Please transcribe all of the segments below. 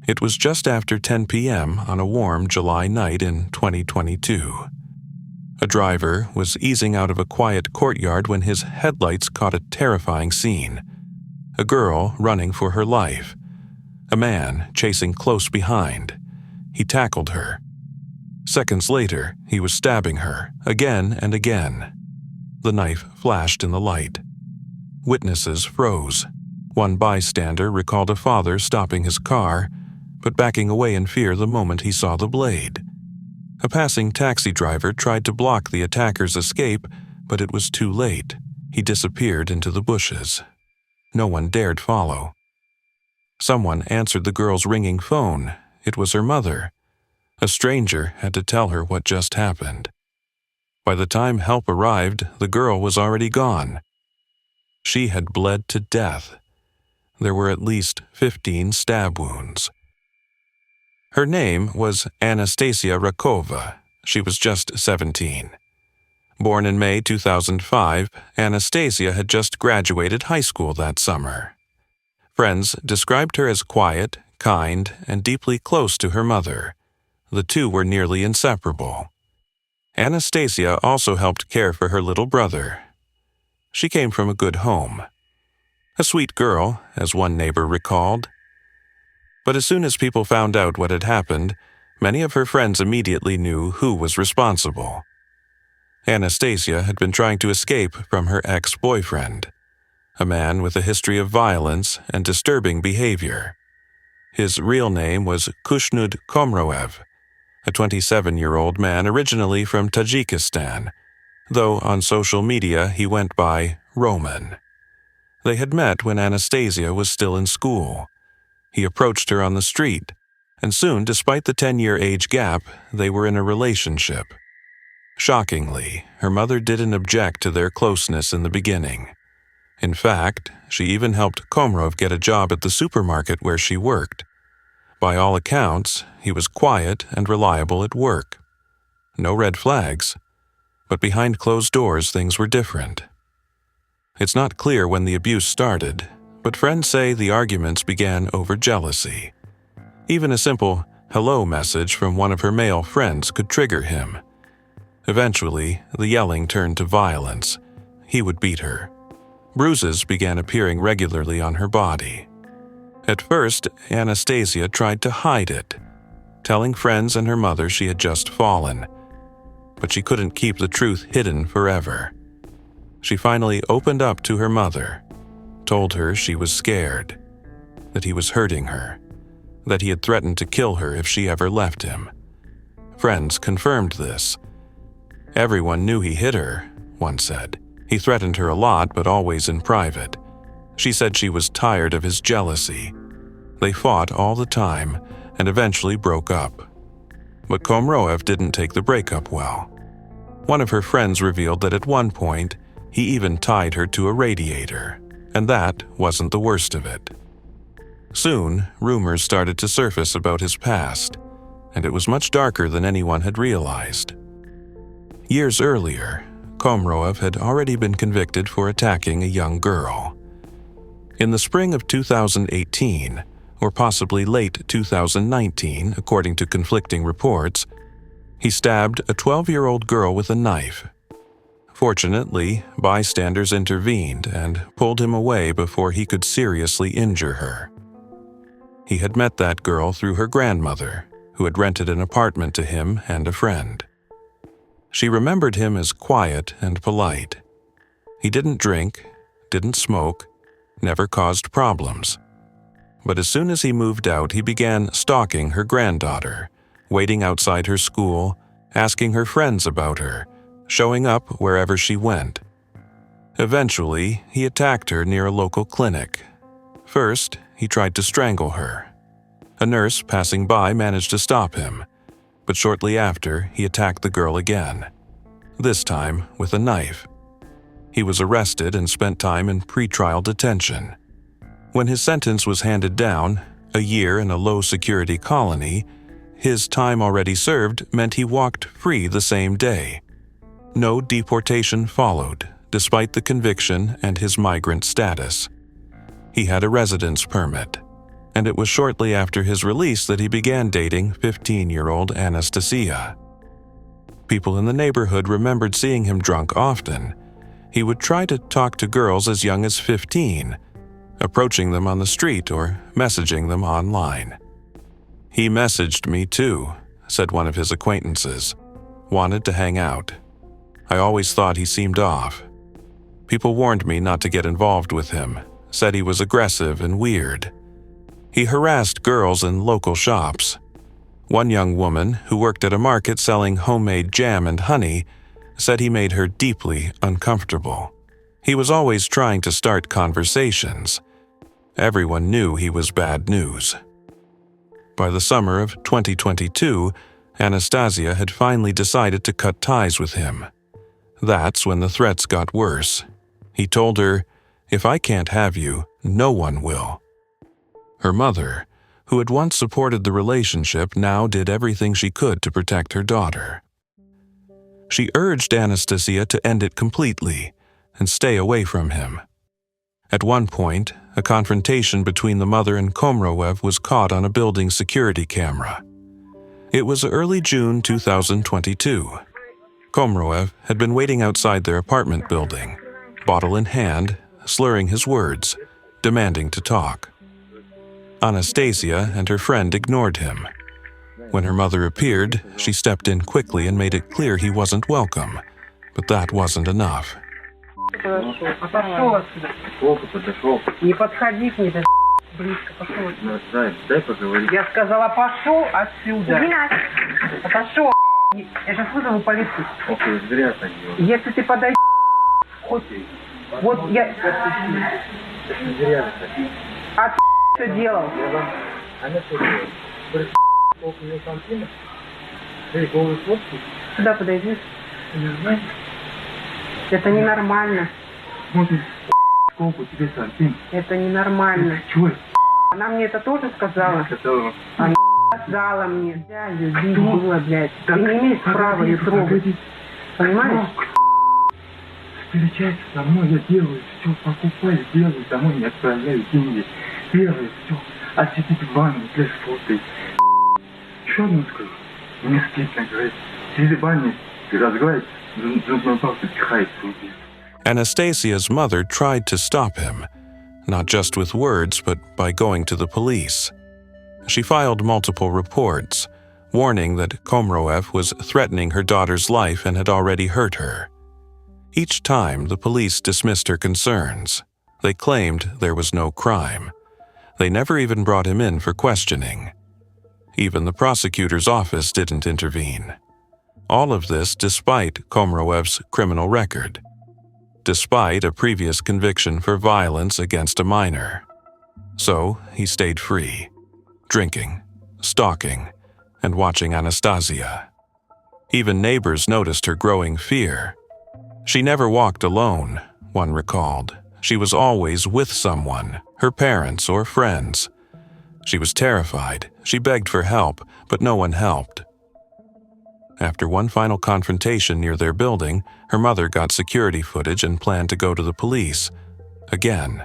It was just after 10 p.m. on a warm July night in 2022. A driver was easing out of a quiet courtyard when his headlights caught a terrifying scene. A girl running for her life. A man chasing close behind. He tackled her. Seconds later, he was stabbing her, again and again. The knife flashed in the light. Witnesses froze. One bystander recalled a father stopping his car, but backing away in fear the moment he saw the blade. A passing taxi driver tried to block the attacker's escape, but it was too late. He disappeared into the bushes. No one dared follow. Someone answered the girl's ringing phone. It was her mother. A stranger had to tell her what just happened. By the time help arrived, the girl was already gone. She had bled to death. There were at least 15 stab wounds. Her name was Anastasiya Rakova. She was just 17. Born in May 2005, Anastasiya had just graduated high school that summer. Friends described her as quiet, kind, and deeply close to her mother. The two were nearly inseparable. Anastasiya also helped care for her little brother. She came from a good home. A sweet girl, as one neighbor recalled. But as soon as people found out what had happened, many of her friends immediately knew who was responsible. Anastasiya had been trying to escape from her ex-boyfriend, a man with a history of violence and disturbing behavior. His real name was Kushnud Komroev, a 27-year-old man originally from Tajikistan, though on social media he went by Roman. They had met when Anastasiya was still in school. He approached her on the street, and soon, despite the 10-year age gap, they were in a relationship. Shockingly, her mother didn't object to their closeness in the beginning. In fact, she even helped Komrov get a job at the supermarket where she worked. By all accounts, he was quiet and reliable at work. No red flags, but behind closed doors things were different. It's not clear when the abuse started, but friends say the arguments began over jealousy. Even a simple hello message from one of her male friends could trigger him. Eventually, the yelling turned to violence. He would beat her. Bruises began appearing regularly on her body. At first, Anastasiya tried to hide it, telling friends and her mother she had just fallen. But she couldn't keep the truth hidden forever. She finally opened up to her mother, told her she was scared, that he was hurting her, that he had threatened to kill her if she ever left him. Friends confirmed this. Everyone knew he hit her, one said. He threatened her a lot, but always in private. She said she was tired of his jealousy. They fought all the time and eventually broke up. But Komroev didn't take the breakup well. One of her friends revealed that at one point, he even tied her to a radiator, and that wasn't the worst of it. Soon, rumors started to surface about his past, and it was much darker than anyone had realized. Years earlier, Komroev had already been convicted for attacking a young girl. In the spring of 2018, or possibly late 2019, according to conflicting reports, he stabbed a 12-year-old girl with a knife. Fortunately, bystanders intervened and pulled him away before he could seriously injure her. He had met that girl through her grandmother, who had rented an apartment to him and a friend. She remembered him as quiet and polite. He didn't drink, didn't smoke, never caused problems. But as soon as he moved out, he began stalking her granddaughter, waiting outside her school, asking her friends about her, showing up wherever she went. Eventually, he attacked her near a local clinic. First, he tried to strangle her. A nurse passing by managed to stop him, but shortly after, he attacked the girl again, this time with a knife. He was arrested and spent time in pretrial detention. When his sentence was handed down, a year in a low-security colony, his time already served meant he walked free the same day. No deportation followed, despite the conviction and his migrant status. He had a residence permit, and it was shortly after his release that he began dating 15-year-old Anastasiya. People in the neighborhood remembered seeing him drunk often. He would try to talk to girls as young as 15, approaching them on the street or messaging them online. "He messaged me too," said one of his acquaintances. "Wanted to hang out. I always thought he seemed off. People warned me not to get involved with him, said he was aggressive and weird. He harassed girls in local shops. One young woman who worked at a market selling homemade jam and honey said he made her deeply uncomfortable. He was always trying to start conversations. Everyone knew he was bad news." By the summer of 2022, Anastasiya had finally decided to cut ties with him. That's when the threats got worse. He told her, "If I can't have you, no one will." Her mother, who had once supported the relationship, now did everything she could to protect her daughter. She urged Anastasiya to end it completely and stay away from him. At one point, a confrontation between the mother and Komroev was caught on a building security camera. It was early June 2022. Komroev had been waiting outside their apartment building, bottle in hand, slurring his words, demanding to talk. Anastasiya and her friend ignored him. When her mother appeared, she stepped in quickly and made it clear he wasn't welcome, but that wasn't enough. Пошел отсюда. Плохо подошел. Не подходи к ней, да близко. Пошел отсюда. Дай поговорить. Я сказала, пошел отсюда. Пошел. Я сейчас вызову полицию. Окей, зря так делал. Если ты подойдешь, хоть... Вот я... Зря так. А ты что делал? Она что делает? Говорит, сколько у нее там фильмов? Ты голый фотки? Сюда подойди. Не знаю. Это ненормально. Смотри, сколько у тебя сантим. Это ненормально. Чего? Она мне это тоже сказала? Сказала. Она сказала мне. Я ее била, блядь. Ты не имеешь права ее трогать. Понимаешь? Встречайся со мной, я делаю все, покупаю, делаю, домой не отправляю деньги. Делаю все. А сидеть в ванне, для фото. Еще одну скажу. Не стыдно говорить. Сиди в ванне, ты разговариваешь. Anastasiya's mother tried to stop him, not just with words, but by going to the police. She filed multiple reports, warning that Komroev was threatening her daughter's life and had already hurt her. Each time, the police dismissed her concerns. They claimed there was no crime. They never even brought him in for questioning. Even the prosecutor's office didn't intervene. All of this despite Komroev's criminal record, despite a previous conviction for violence against a minor. So he stayed free, drinking, stalking, and watching Anastasiya. Even neighbors noticed her growing fear. She never walked alone, one recalled. She was always with someone, her parents or friends. She was terrified. She begged for help, but no one helped. After one final confrontation near their building, her mother got security footage and planned to go to the police. Again,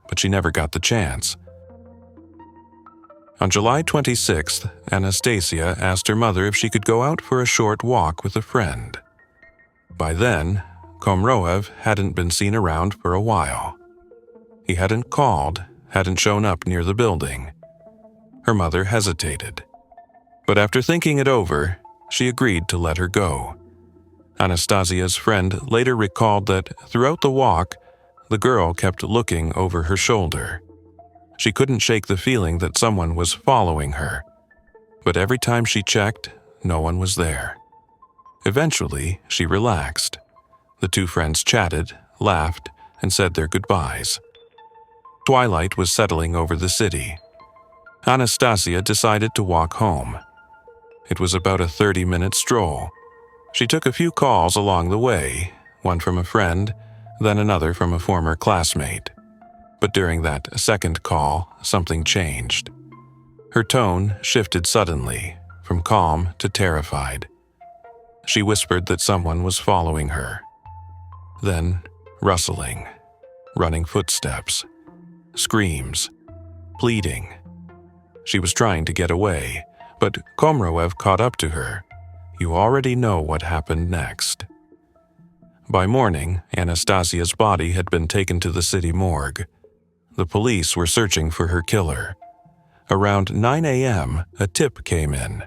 but she never got the chance. On July 26th, Anastasiya asked her mother if she could go out for a short walk with a friend. By then, Komroev hadn't been seen around for a while. He hadn't called, hadn't shown up near the building. Her mother hesitated. But after thinking it over, she agreed to let her go. Anastasiya's friend later recalled that throughout the walk, the girl kept looking over her shoulder. She couldn't shake the feeling that someone was following her. But every time she checked, no one was there. Eventually, she relaxed. The two friends chatted, laughed, and said their goodbyes. Twilight was settling over the city. Anastasiya decided to walk home. It was about a 30-minute stroll. She took a few calls along the way, one from a friend, then another from a former classmate. But during that second call, something changed. Her tone shifted suddenly, from calm to terrified. She whispered that someone was following her. Then, rustling, running footsteps, screams, pleading, She was trying to get away, but Komroev caught up to her. You already know what happened next. By morning, Anastasiya's body had been taken to the city morgue. The police were searching for her killer. Around 9 a.m., a tip came in.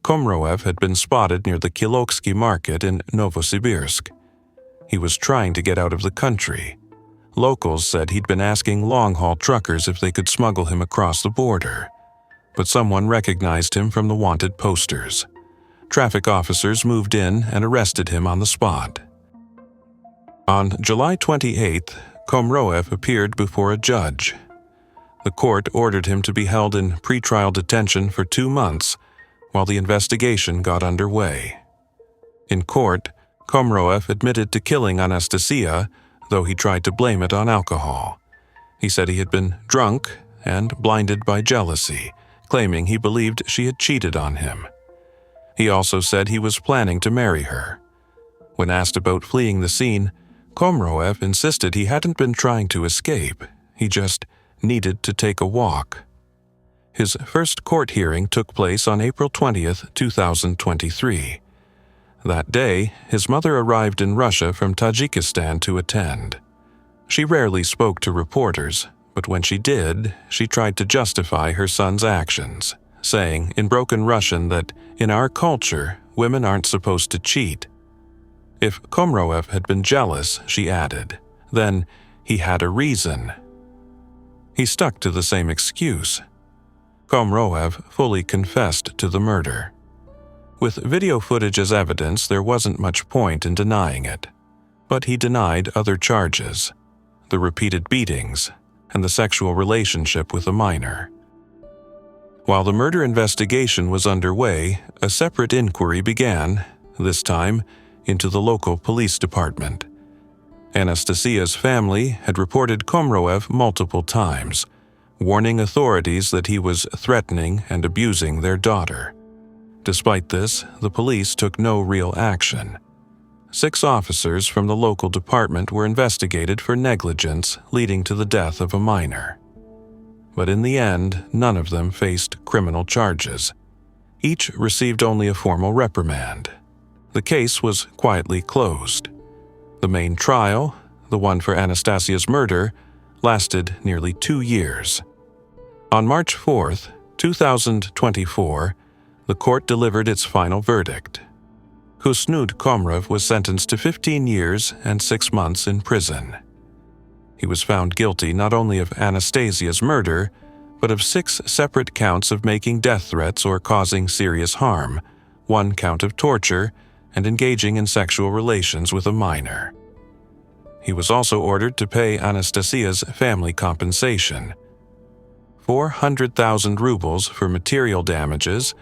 Komroev had been spotted near the Kiloksky market in Novosibirsk. He was trying to get out of the country. Locals said he'd been asking long-haul truckers if they could smuggle him across the border. But someone recognized him from the wanted posters. Traffic officers moved in and arrested him on the spot. On July 28th, Komroev appeared before a judge. The court ordered him to be held in pretrial detention for 2 months while the investigation got underway. In court, Komroev admitted to killing Anastasiya, though he tried to blame it on alcohol. He said he had been drunk and blinded by jealousy, claiming he believed she had cheated on him. He also said he was planning to marry her. When asked about fleeing the scene, Komroev insisted he hadn't been trying to escape, he just needed to take a walk. His first court hearing took place on April 20th, 2023. That day, his mother arrived in Russia from Tajikistan to attend. She rarely spoke to reporters, but when she did, she tried to justify her son's actions, saying in broken Russian that in our culture, women aren't supposed to cheat. If Komroev had been jealous, she added, then he had a reason. He stuck to the same excuse. Komroev fully confessed to the murder. With video footage as evidence, there wasn't much point in denying it. But he denied other charges, the repeated beatings, and the sexual relationship with a minor. While the murder investigation was underway, a separate inquiry began, this time into the local police department. Anastasiya's family had reported Komroev multiple times, warning authorities that he was threatening and abusing their daughter. Despite this, the police took no real action. 6 officers from the local department were investigated for negligence leading to the death of a minor. But in the end, none of them faced criminal charges. Each received only a formal reprimand. The case was quietly closed. The main trial, the one for Anastasiya's murder, lasted nearly 2 years. On March 4th, 2024, the court delivered its final verdict. Husnud Komrov was sentenced to 15 years and 6 months in prison. He was found guilty not only of Anastasiya's murder, but of 6 separate counts of making death threats or causing serious harm, 1 count of torture, and engaging in sexual relations with a minor. He was also ordered to pay Anastasiya's family compensation, 400,000 rubles for material damages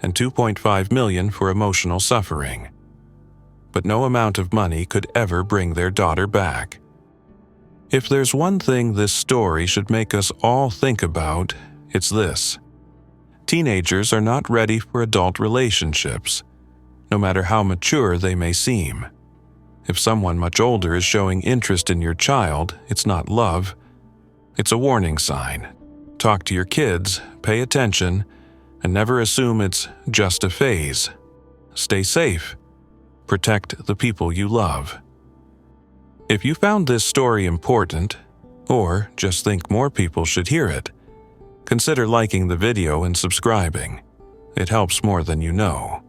and 2.5 million for emotional suffering. But no amount of money could ever bring their daughter back. If there's one thing this story should make us all think about, it's this. Teenagers are not ready for adult relationships, no matter how mature they may seem. If someone much older is showing interest in your child, it's not love. It's a warning sign. Talk to your kids, pay attention, and never assume it's just a phase. Stay safe. Protect the people you love. If you found this story important, or just think more people should hear it, consider liking the video and subscribing. It helps more than you know.